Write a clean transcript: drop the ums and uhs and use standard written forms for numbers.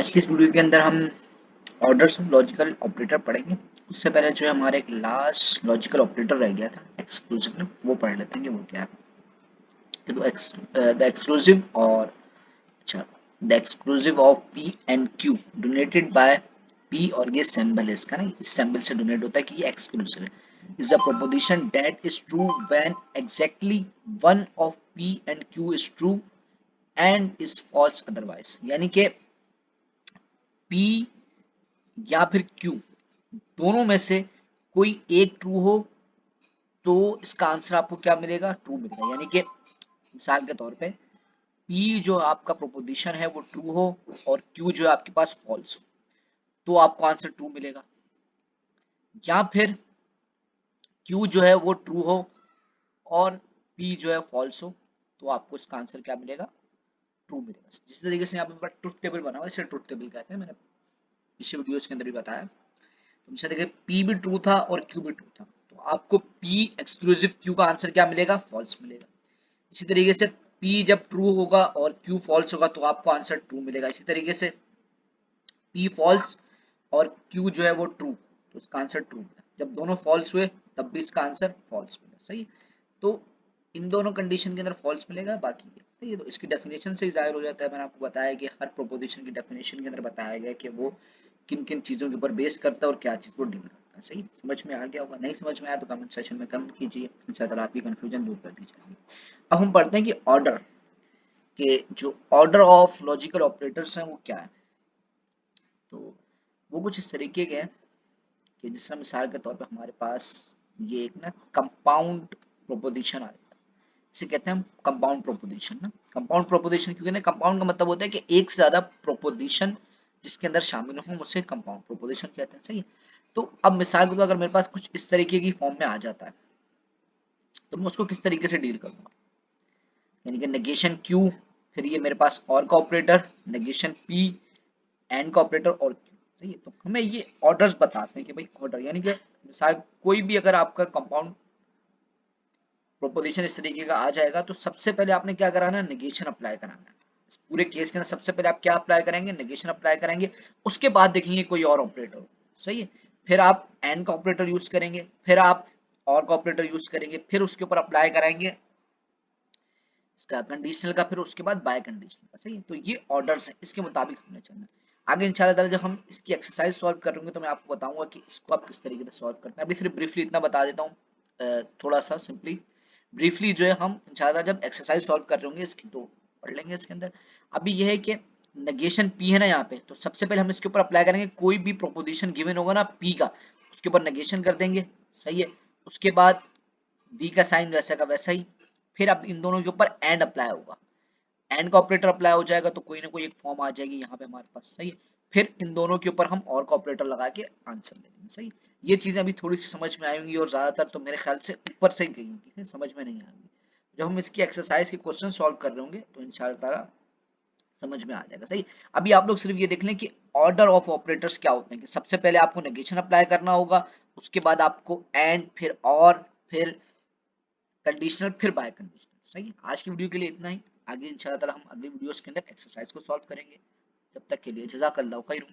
आज की इस वीडियो के अंदर हम ऑर्डर्स ऑफ लॉजिकल ऑपरेटर पढ़ेंगे। उससे पहले जो है हमारा एक लास्ट लॉजिकल ऑपरेटर रह गया था एक्सक्लूसिव में, वो पढ़ लेते हैं कि वो क्या है। तो द एक्सक्लूसिव और अच्छा the exclusive of P and Q donated by P, और ये सिंबल है इसका ना, इस सिंबल से डोनेट होता है कि ये एक्सक्लूसिव है। Is a proposition that is true when exactly one of P and Q is true and is false otherwise. यानी कि पी या फिर क्यू दोनों में से कोई एक ट्रू हो तो इसका आंसर आपको क्या मिलेगा? ट्रू मिलेगा। यानी कि मिसाल के तौर पे P जो आपका प्रोपोजिशन है वो ट्रू हो और Q जो है आपके पास फॉल्स हो तो आपको आंसर ट्रू मिलेगा। या फिर Q जो है वो ट्रू हो और P जो है फॉल्स हो तो आपको इसका आंसर क्या मिलेगा? ट्रू मिलेगा। जिस तरीके से यहाँ पे ट्रुथ टेबल बना हुआ है इसे ट्रुथ टेबल कहते हैं, मैंने पिछले वीडियोस के अंदर भी बताया। तो मिसाल देखिए P भी ट्रू था और Q भी ट्रू था तो आपको P एक्सक्लूसिव Q का आंसर क्या मिलेगा? फॉल्स मिलेगा। इसी तरीके से P जब ट्रू होगा और Q फॉल्स होगा तो आपको आंसर ट्रू मिलेगा। इसी तरीके से P फॉल्स और Q जो है वो ट्रू तो इसका आंसर ट्रू है। जब दोनों फॉल्स हुए तब भी इसका आंसर फॉल्स मिला। सही। तो इन दोनों कंडीशन के अंदर फॉल्स मिलेगा, बाकी ये तो इसकी डेफिनेशन से ही जाहिर हो जाता है। मैंने आपको बताया कि हर प्रोपोजिशन की डेफिनेशन के अंदर बताया गया कि वो किन किन चीजों के ऊपर बेस करता है और क्या चीज को डील करता है। सही, समझ में आ गया होगा। नहीं समझ में आया तो कमेंट सेक्शन में कमेंट कीजिए, इंशाल्लाह आपकी कंफ्यूजन दूर कर दी जाएगी। अब हम पढ़ते हैं कि ऑर्डर के जो ऑर्डर ऑफ लॉजिकल ऑपरेटर्स हैं वो क्या है। तो वो कुछ इस तरीके के हैं कि जिस तरह मिसाल के तौर पे हमारे पास ये एक ना कंपाउंड प्रोपोजिशन आ जाता है, इसे कहते हैं हम कंपाउंड प्रोपोजिशन ना। कंपाउंड प्रोपोजिशन क्योंकि ना कंपाउंड का मतलब होता है कि एक से ज्यादा प्रोपोजिशन जिसके अंदर शामिल हो उसे कंपाउंड प्रोपोजिशन कहते हैं। सही है। तो अब मिसाल के तौर पर अगर मेरे पास कुछ इस तरीके की फॉर्म में आ जाता है तो मैं उसको किस तरीके से डील करूंगा। यानी कि नेगेशन क्यू, फिर ये मेरे पास और का ऑपरेटर, नेगेशन पी, एंड का ऑपरेटर और क्यू। सही है। तो हमें ये ऑर्डर्स बताते हैं कि भाई ऑर्डर यानी कि मिसाल कोई भी अगर आपका कंपाउंड प्रोपोजिशन इस तरीके का आ जाएगा तो सबसे पहले आपने क्या कराना है? नेगेशन अप्लाई कराना है। इस पूरे केस के अंदर सबसे पहले आप क्या अप्लाई करेंगे? नेगेशन अप्लाई करेंगे। उसके बाद देखेंगे कोई और ऑपरेटर। सही है। फिर आप एंड का ऑपरेटर यूज करेंगे, फिर आप और का ऑपरेटर यूज करेंगे, फिर उसके ऊपर अप्लाई कराएंगे इसका कंडीशनल का, फिर उसके बाद बाय कंडीशनल का। सही है। तो ये ऑर्डर्स हैं, इसके मुताबिक हमने चलना है। आगे इंशाल्लाह ताला जब हम इसकी एक्सरसाइज सॉल्व करेंगे तो मैं आपको बताऊंगा कि इसको आप किस तरीके से सॉल्व करते हैं। अभी सिर्फ ब्रीफली इतना बता देता हूँ, थोड़ा सा सिंपली ब्रीफली जो है हम इंशाल्लाह जब एक्सरसाइज सॉल्व कर रहे होंगे इसकी तो पढ़ लेंगे इसके अंदर। अभी यह है कि नेगेशन पी है ना यहाँ पे, तो सबसे पहले हम इसके ऊपर अप्लाई करेंगे। कोई भी प्रोपोजिशन गिवन होगा ना पी का, उसके ऊपर नेगेशन कर देंगे। सही है। उसके बाद बी का साइन वैसा का वैसा ही, फिर अब इन दोनों के ऊपर एंड अप्लाई होगा। एंड का ऑपरेटर अप्लाई हो जाएगा तो कोई ना कोई एक फॉर्म आ जाएगी यहाँ पे हमारे पास। सही है। फिर इन दोनों के ऊपर हम और का ऑपरेटर लगा के आंसर दे देंगे। सही। ये चीजें अभी थोड़ी सी समझ में आएंगी और ज्यादातर तो मेरे ख्याल से ऊपर से ही गई होंगी, समझ में नहीं आएंगी। जब हम इसकी एक्सरसाइज के क्वेश्चन सॉल्व कर रहे होंगे तो इंशाल्लाह ताला समझ में आ जाएगा। सही। अभी आप लोग सिर्फ ये देख लें कि ऑर्डर ऑफ ऑपरेटर्स क्या होते हैं कि सबसे पहले आपको नेगेशन अप्लाई करना होगा, उसके बाद आपको एंड, फिर और, फिर कंडीशनल, फिर बाय कंडीशनल। सही है। आज की वीडियो के लिए इतना ही। आगे इंशाल्लाह ताला हम अगली वीडियोस के अंदर एक्सरसाइज को सॉल्व करेंगे। तब तक के लिए जज़ाकल्लाहु खैर।